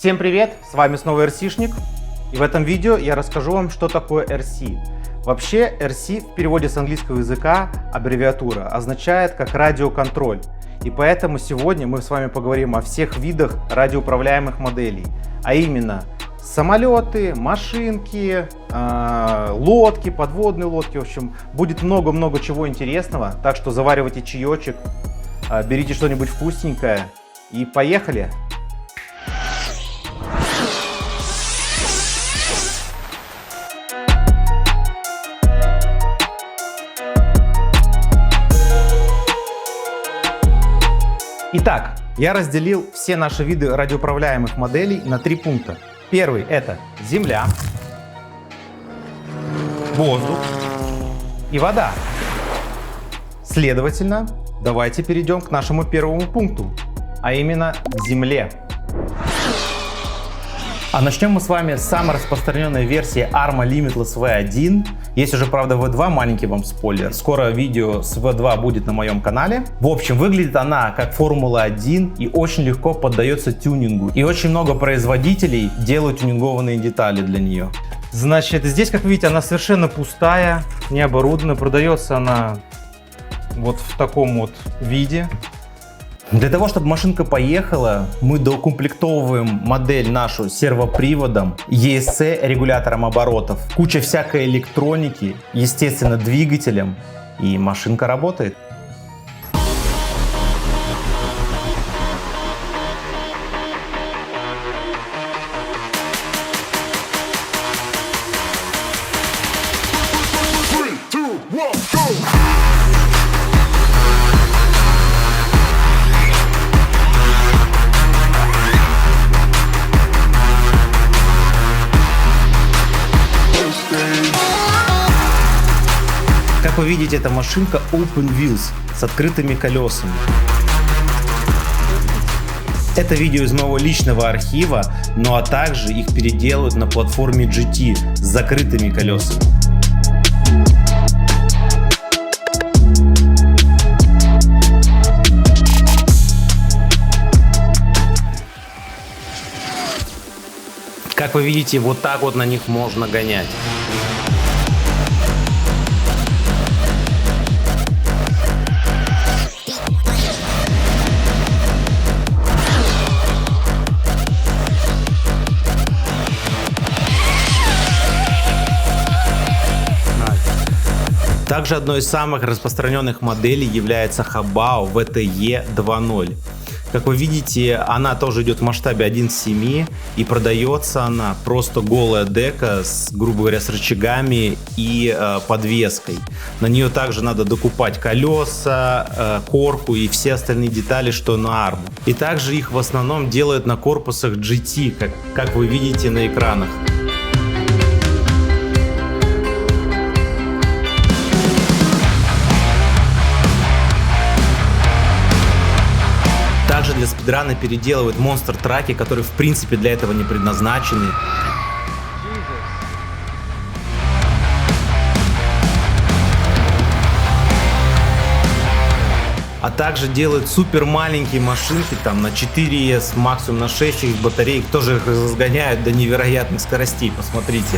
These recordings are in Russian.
Всем привет, с вами снова RC-шник, и в этом видео я расскажу вам, что такое RC. Вообще RC в переводе с английского языка аббревиатура означает как радиоконтроль, и поэтому сегодня мы с вами поговорим о всех видах радиоуправляемых моделей, а именно самолеты, машинки, лодки, подводные лодки, в общем, будет много-много чего интересного, так что заваривайте чаечек, берите что-нибудь вкусненькое и поехали! Итак, я разделил все наши виды радиоуправляемых моделей на 3 пункта. Первый — это земля, воздух и вода. Следовательно, давайте перейдем к нашему первому пункту, а именно к земле. А начнем мы с вами с самой распространенной версии ARMA Limitless V1. Есть уже, правда, V2, маленький вам спойлер. Скоро видео с V2 будет на моем канале. В общем, выглядит она как Формула-1 и очень легко поддается тюнингу. И очень много производителей делают тюнингованные детали для нее. Значит, здесь, как видите, она совершенно пустая, не оборудована. Продается она вот в таком вот виде. Для того, чтобы машинка поехала, мы доукомплектовываем модель нашу сервоприводом, ESC регулятором оборотов, куча всякой электроники, естественно, двигателем, и машинка работает. Как вы видите, эта машинка Open Wheels с открытыми колесами. Это видео из моего личного архива, ну а также их переделают на платформе GT с закрытыми колесами. Как вы видите, вот так вот на них можно гонять. Также одной из самых распространенных моделей является Haobao VTE 2.0. Как вы видите, она тоже идет в масштабе 1:7 и продается она просто голая дека с, грубо говоря, с рычагами и подвеской. На нее также надо докупать колеса, корку и все остальные детали, что на ARMA. И также их в основном делают на корпусах GT, как вы видите на экранах. Также для спидрана переделывают монстр-траки, которые в принципе для этого не предназначены. А также делают супер маленькие машинки, там на 4S, максимум на 6 их батареек, тоже их разгоняют до невероятных скоростей, посмотрите.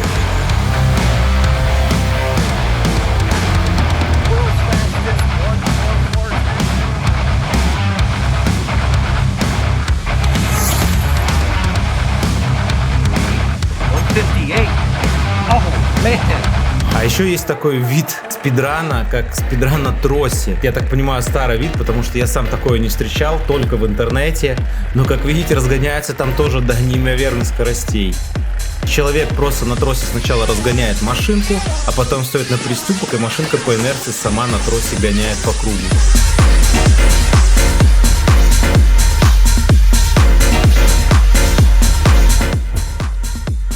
А еще есть такой вид спидрана, как спидран на тросе. Я так понимаю, старый вид, потому что я сам такое не встречал, только в интернете. Но, как видите, разгоняется там тоже до неимоверных скоростей. Человек просто на тросе сначала разгоняет машинку, а потом стоит на приступок, и машинка по инерции сама на тросе гоняет по кругу.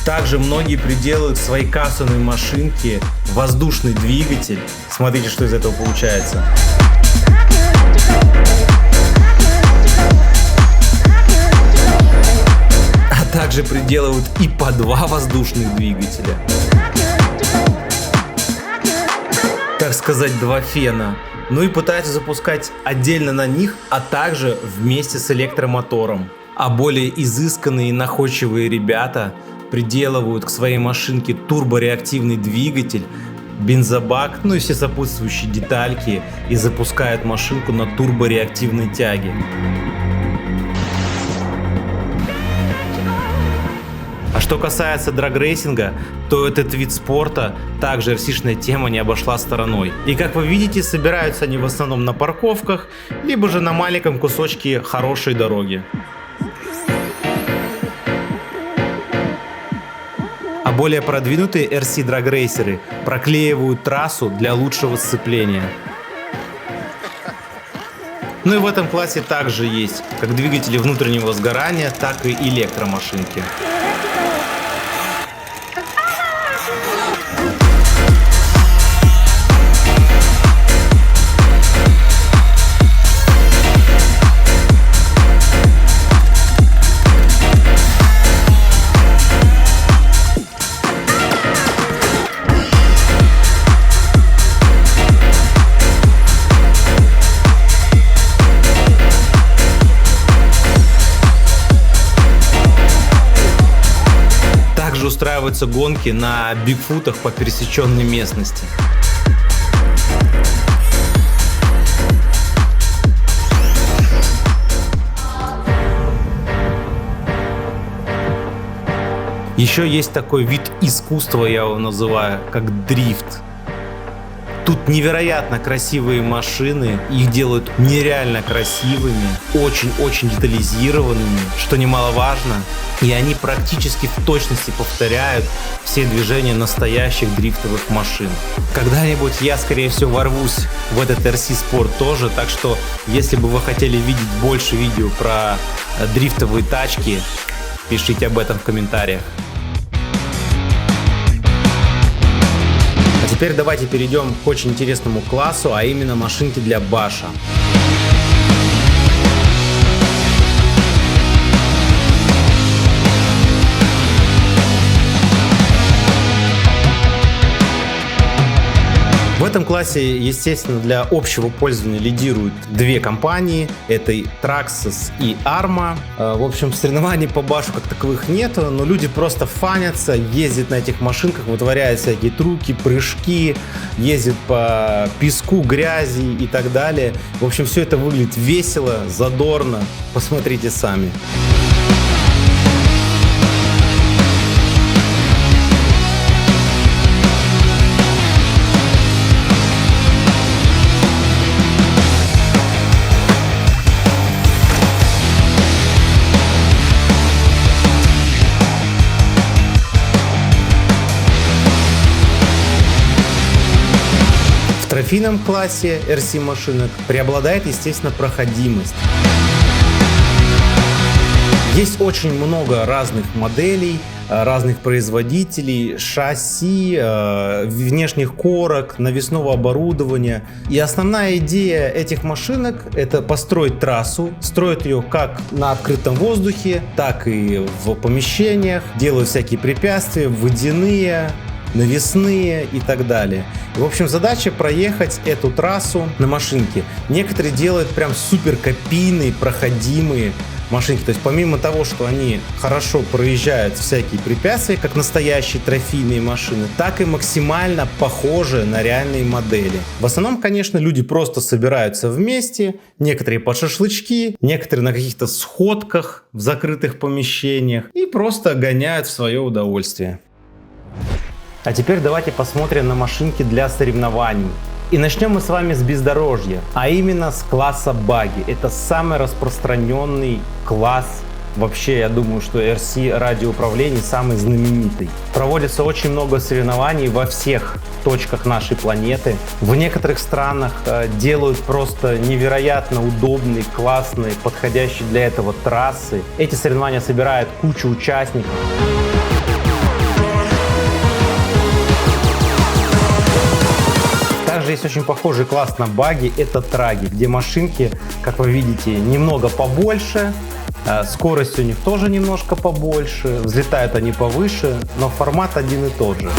Также многие приделывают в свои кассовые машинки воздушный двигатель. Смотрите, что из этого получается. А также приделывают и по 2 воздушных двигателя. Так сказать, 2 фена. Ну и пытаются запускать отдельно на них, а также вместе с электромотором. А более изысканные и находчивые ребята приделывают к своей машинке турбореактивный двигатель, бензобак, ну и все сопутствующие детальки, и запускают машинку на турбореактивной тяге. А что касается драгрейсинга, то этот вид спорта также RC-шная тема не обошла стороной. И как вы видите, собираются они в основном на парковках, либо же на маленьком кусочке хорошей дороги. А более продвинутые RC-драгрейсеры проклеивают трассу для лучшего сцепления. Ну и в этом классе также есть как двигатели внутреннего сгорания, так и электромашинки. Устраиваются гонки на бигфутах по пересеченной местности. Еще есть такой вид искусства, я его называю, как дрифт. Тут невероятно красивые машины, их делают нереально красивыми, очень-очень детализированными, что немаловажно. И они практически в точности повторяют все движения настоящих дрифтовых машин. Когда-нибудь я, скорее всего, ворвусь в этот RC-спорт тоже, так что если бы вы хотели видеть больше видео про дрифтовые тачки, пишите об этом в комментариях. А теперь давайте перейдем к очень интересному классу, а именно машинки для баша. В этом классе, естественно, для общего пользования лидируют две компании. Это Traxxas и Arma. В общем, соревнований по башу как таковых нет, но люди просто фанятся, ездят на этих машинках, вытворяют всякие трюки, прыжки, ездят по песку, грязи и так далее. В общем, все это выглядит весело, задорно. Посмотрите сами. В трофейном классе RC машинок преобладает, естественно, проходимость. Есть очень много разных моделей, разных производителей, шасси, внешних корок, навесного оборудования. И основная идея этих машинок — это построить трассу. Строят ее как на открытом воздухе, так и в помещениях. Делают всякие препятствия, водяные, навесные и так далее. В общем, задача проехать эту трассу на машинке. Некоторые делают прям супер копийные, проходимые машинки. То есть помимо того, что они хорошо проезжают всякие препятствия, как настоящие трофейные машины, так и максимально похожи на реальные модели. В основном, конечно, люди просто собираются вместе, некоторые под шашлычки, некоторые на каких-то сходках в закрытых помещениях и просто гоняют в свое удовольствие. А теперь давайте посмотрим на машинки для соревнований. И начнем мы с вами с бездорожья, а именно с класса баги. Это самый распространенный класс. Вообще, я думаю, что RC радиоуправление самый знаменитый. Проводится очень много соревнований во всех точках нашей планеты. В некоторых странах делают просто невероятно удобные, классные, подходящие для этого трассы. Эти соревнования собирают кучу участников. Также есть очень похожий класс на баги, это траги, где машинки, как вы видите, немного побольше, скорость у них тоже немножко побольше, взлетают они повыше, но формат один и тот же.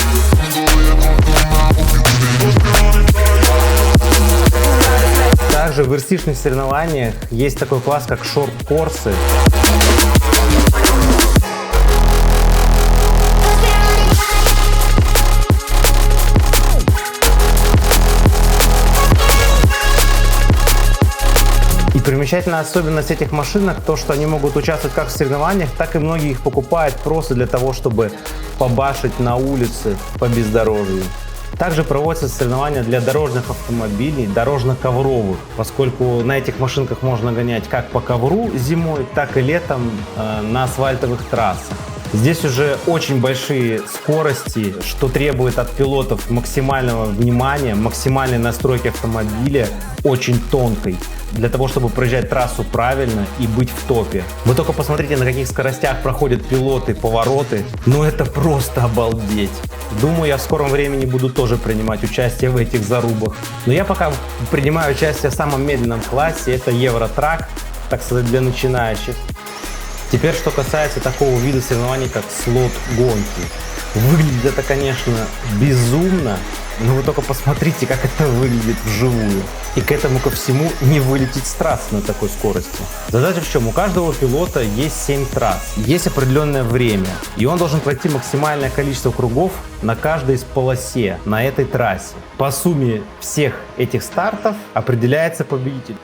Также в RC-шных соревнованиях есть такой класс, как шорт-корсы. Замечательная особенность этих машинок то, что они могут участвовать как в соревнованиях, так и многие их покупают просто для того, чтобы побашить на улице по бездорожью. Также проводятся соревнования для дорожных автомобилей, дорожно-ковровых, поскольку на этих машинках можно гонять как по ковру зимой, так и летом на асфальтовых трассах. Здесь уже очень большие скорости, что требует от пилотов максимального внимания, максимальной настройки автомобиля, очень тонкой, для того, чтобы проезжать трассу правильно и быть в топе. Вы только посмотрите, на каких скоростях проходят пилоты, повороты. Ну это просто обалдеть. Думаю, я в скором времени буду тоже принимать участие в этих зарубах. Но я пока принимаю участие в самом медленном классе, это Евротрак, так сказать, для начинающих. Теперь, что касается такого вида соревнований, как слот-гонки. Выглядит это, конечно, безумно, но вы только посмотрите, как это выглядит вживую. И к этому ко всему не вылететь с трассы на такой скорости. Задача в чем? У каждого пилота есть 7 трасс, есть определенное время, и он должен пройти максимальное количество кругов на каждой из полосе на этой трассе. По сумме всех этих стартов определяется победитель.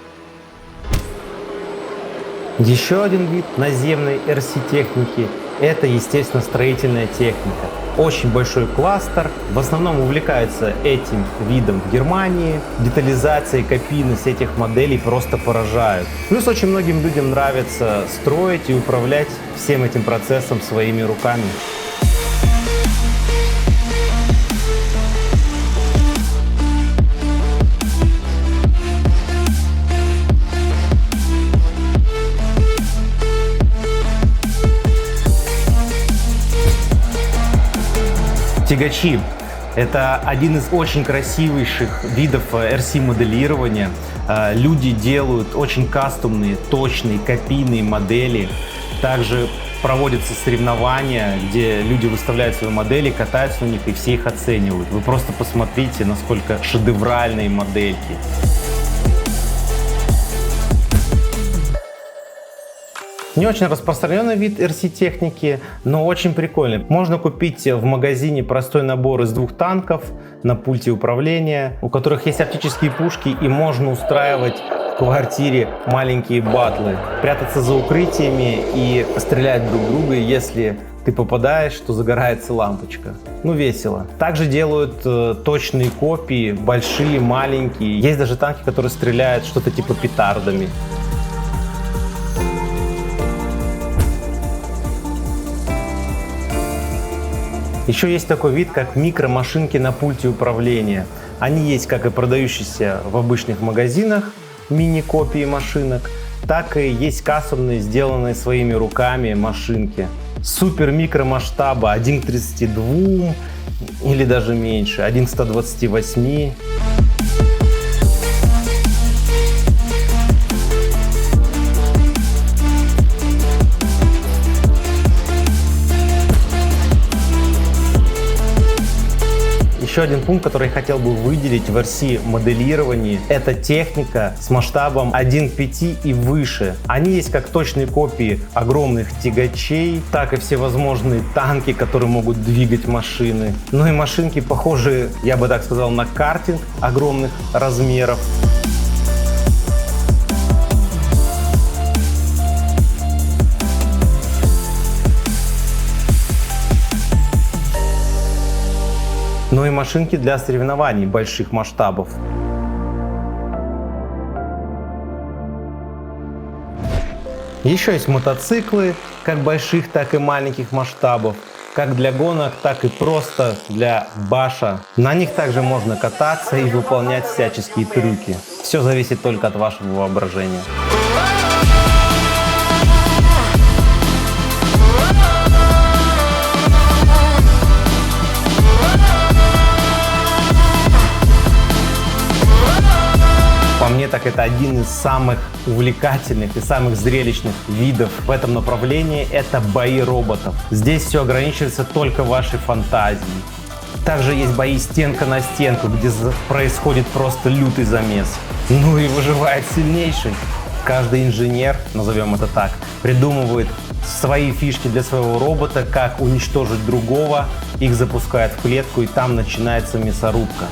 Еще один вид наземной RC-техники – это, естественно, строительная техника. Очень большой кластер, в основном увлекаются этим видом в Германии. Детализация и копийность этих моделей просто поражают. Плюс очень многим людям нравится строить и управлять всем этим процессом своими руками. Тягачи – это один из очень красивейших видов RC-моделирования. Люди делают очень кастомные, точные, копийные модели. Также проводятся соревнования, где люди выставляют свои модели, катаются на них и все их оценивают. Вы просто посмотрите, насколько шедевральные модельки. Не очень распространенный вид RC-техники, но очень прикольный. Можно купить в магазине простой набор из 2 танков на пульте управления, у которых есть оптические пушки, и можно устраивать в квартире маленькие батлы, прятаться за укрытиями и стрелять друг друга, если ты попадаешь, то загорается лампочка. Ну, весело. Также делают точные копии, большие, маленькие. Есть даже танки, которые стреляют что-то типа петардами. Еще есть такой вид, как микромашинки на пульте управления. Они есть как и продающиеся в обычных магазинах, мини-копии машинок, так и есть кастомные, сделанные своими руками машинки. Супер-микро масштаба 1 к 32 или даже меньше, 1 к 128. Еще один пункт, который я хотел бы выделить в RC-моделировании, это техника с масштабом 1 к 5 и выше. Они есть как точные копии огромных тягачей, так и всевозможные танки, которые могут двигать машины. Ну и машинки, похожие, я бы так сказал, на картинг огромных размеров. Но и машинки для соревнований больших масштабов. Еще есть мотоциклы, как больших, так и маленьких масштабов, как для гонок, так и просто для баша. На них также можно кататься и выполнять всяческие трюки. Все зависит только от вашего воображения. По мне, так это один из самых увлекательных и самых зрелищных видов в этом направлении – это бои роботов. Здесь все ограничивается только вашей фантазией. Также есть бои стенка на стенку, где происходит просто лютый замес. Ну и выживает сильнейший. Каждый инженер, назовем это так, придумывает свои фишки для своего робота, как уничтожить другого, их запускают в клетку, и там начинается мясорубка.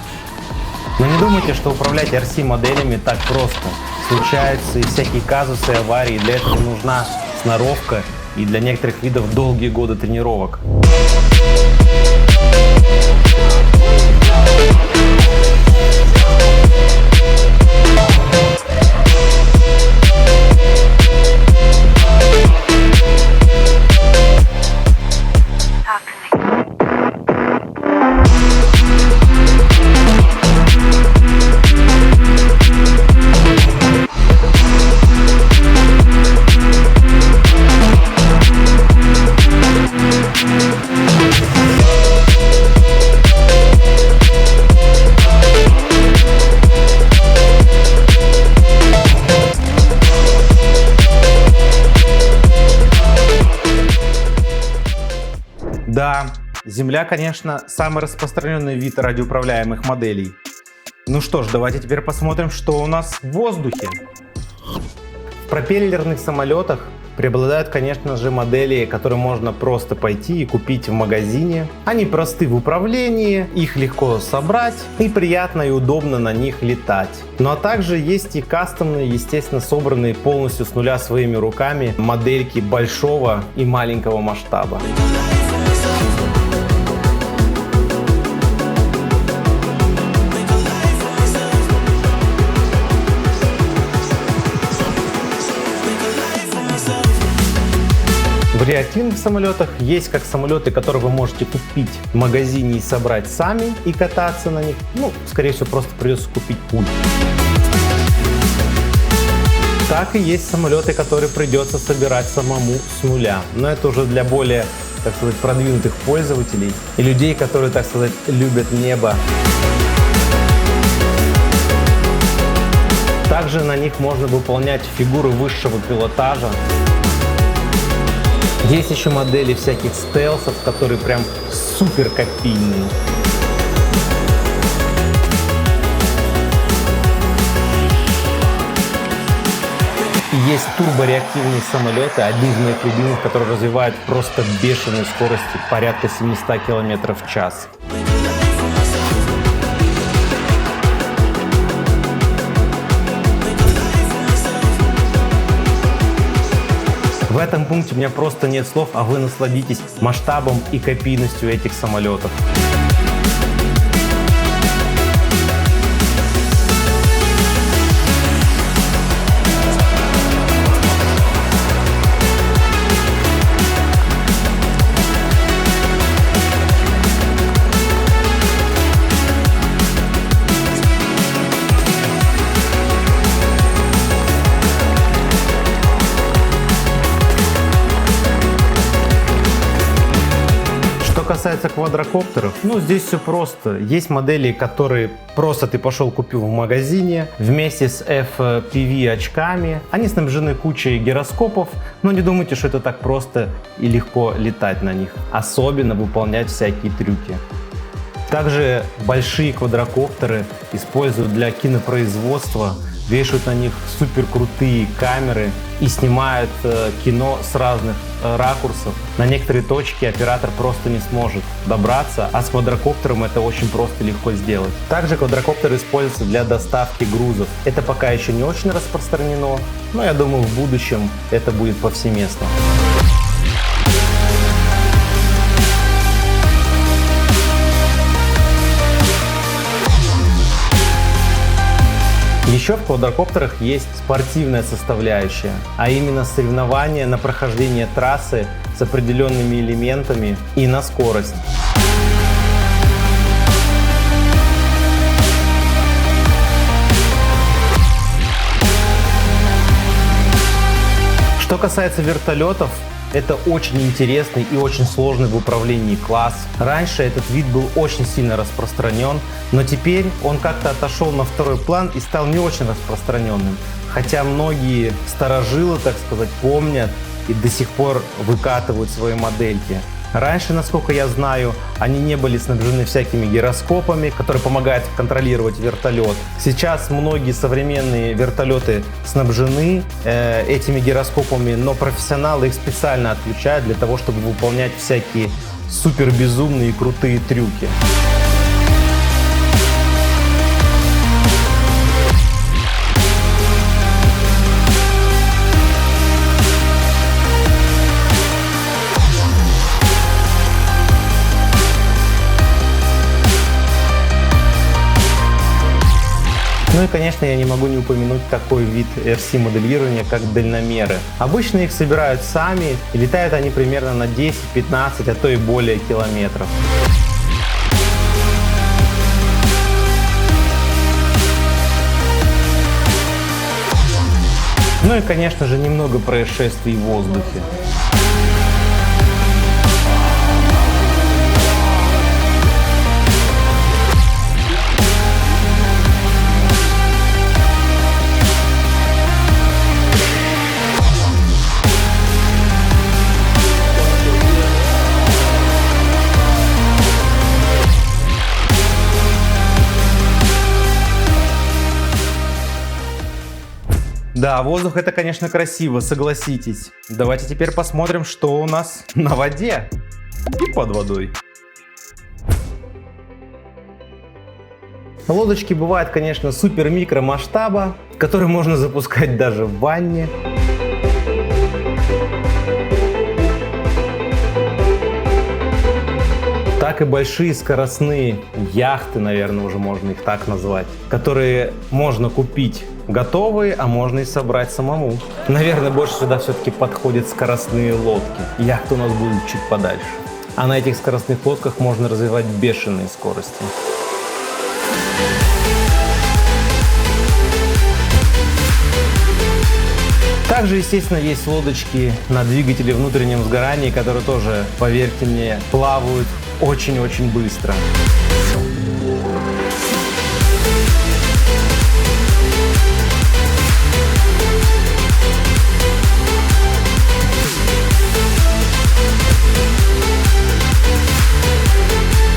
Но не думайте, что управлять RC-моделями так просто. случаются и всякие казусы, аварии. Для этого нужна сноровка и для некоторых видов долгие годы тренировок. Да, Земля, конечно, самый распространенный вид радиоуправляемых моделей. Ну что ж, давайте теперь посмотрим, что у нас в воздухе. В пропеллерных самолетах преобладают, конечно же, модели, которые можно просто пойти и купить в магазине. Они просты в управлении, их легко собрать и приятно и удобно на них летать. Ну а также есть и кастомные, естественно, собранные полностью с нуля своими руками модельки большого и маленького масштаба. В реактивных самолетах есть как самолеты, которые вы можете купить в магазине и собрать сами и кататься на них. Ну, скорее всего, просто придется купить пульт. Так и есть самолеты, которые придется собирать самому с нуля. Но это уже для более, так сказать, продвинутых пользователей и людей, которые, так сказать, любят небо. Также на них можно выполнять фигуры высшего пилотажа. Есть еще модели всяких стелсов, которые прям супер копийные. И есть турбореактивные самолеты, один из моих любимых, которые развивают просто бешеные скорости, порядка 700 км в час. В этом пункте у меня просто нет слов, а вы насладитесь масштабом и копийностью этих самолетов. Что касается квадрокоптеров, ну здесь все просто. Есть модели, которые просто ты пошел купил в магазине вместе с FPV очками. Они снабжены кучей гироскопов, но не думайте, что это так просто и легко летать на них, особенно выполнять всякие трюки. Также большие квадрокоптеры используют для кинопроизводства, вешают на них супер крутые камеры и снимают кино с разных ракурсов. На некоторые точки оператор просто не сможет добраться, а с квадрокоптером это очень просто и легко сделать. Также квадрокоптеры используются для доставки грузов. Это пока еще не очень распространено, но я думаю, в будущем это будет повсеместно. Еще в квадрокоптерах есть спортивная составляющая, а именно соревнования на прохождение трассы с определенными элементами и на скорость. Что касается вертолетов, это очень интересный и очень сложный в управлении класс. Раньше этот вид был очень сильно распространен, но теперь он как-то отошел на второй план и стал не очень распространенным. Хотя многие старожилы, так сказать, помнят и до сих пор выкатывают свои модельки. Раньше, насколько я знаю, они не были снабжены всякими гироскопами, которые помогают контролировать вертолет. Сейчас многие современные вертолеты снабжены этими гироскопами, но профессионалы их специально отключают для того, чтобы выполнять всякие супер безумные и крутые трюки. конечно, я не могу не упомянуть такой вид RC-моделирования, как дальномеры. Обычно их собирают сами, и летают они примерно на 10, 15, а то и более километров. Ну и, конечно же, немного происшествий в воздухе. Да, воздух — это, конечно, красиво, согласитесь. Давайте теперь посмотрим, что у нас на воде и под водой. Лодочки бывают, конечно, супер-микро масштаба, которые можно запускать даже в ванне. Так и большие скоростные яхты, наверное, уже можно их так назвать, которые можно купить готовые, а можно и собрать самому. Наверное, больше сюда все-таки подходят скоростные лодки. Яхты у нас будут чуть подальше. А на этих скоростных лодках можно развивать бешеные скорости. Также, естественно, есть лодочки на двигателе внутреннем сгорании, которые тоже, поверьте мне, плавают очень-очень быстро.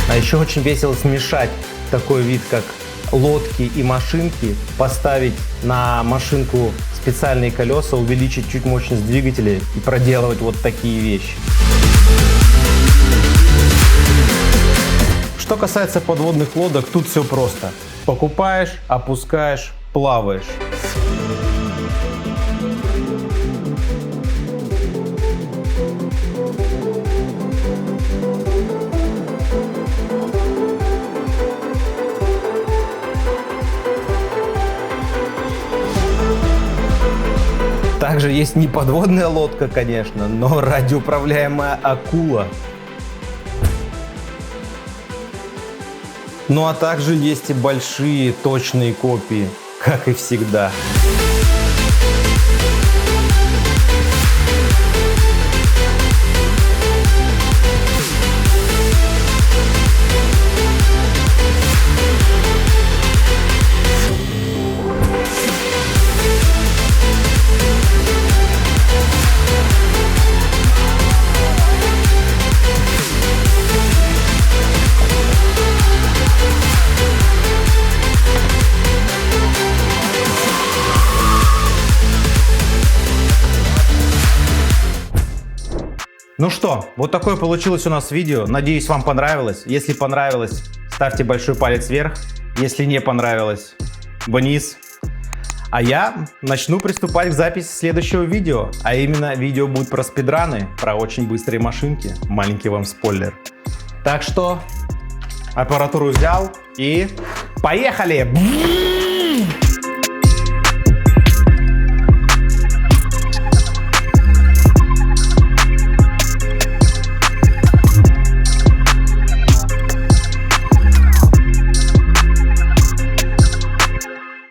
А еще очень весело смешать такой вид, как лодки и машинки, поставить на машинку специальные колеса, увеличить чуть мощность двигателя и проделывать вот такие вещи. Что касается подводных лодок, тут все просто. Покупаешь, опускаешь, плаваешь. Также есть не подводная лодка, конечно, но радиоуправляемая акула. Ну а также есть и большие точные копии, как и всегда. Ну что, вот такое получилось у нас видео. Надеюсь, вам понравилось. Если понравилось, ставьте большой палец вверх. Если не понравилось, вниз. А я начну приступать к записи следующего видео. А именно, видео будет про спидраны, про очень быстрые машинки. Маленький вам спойлер. Так что аппаратуру взял и поехали!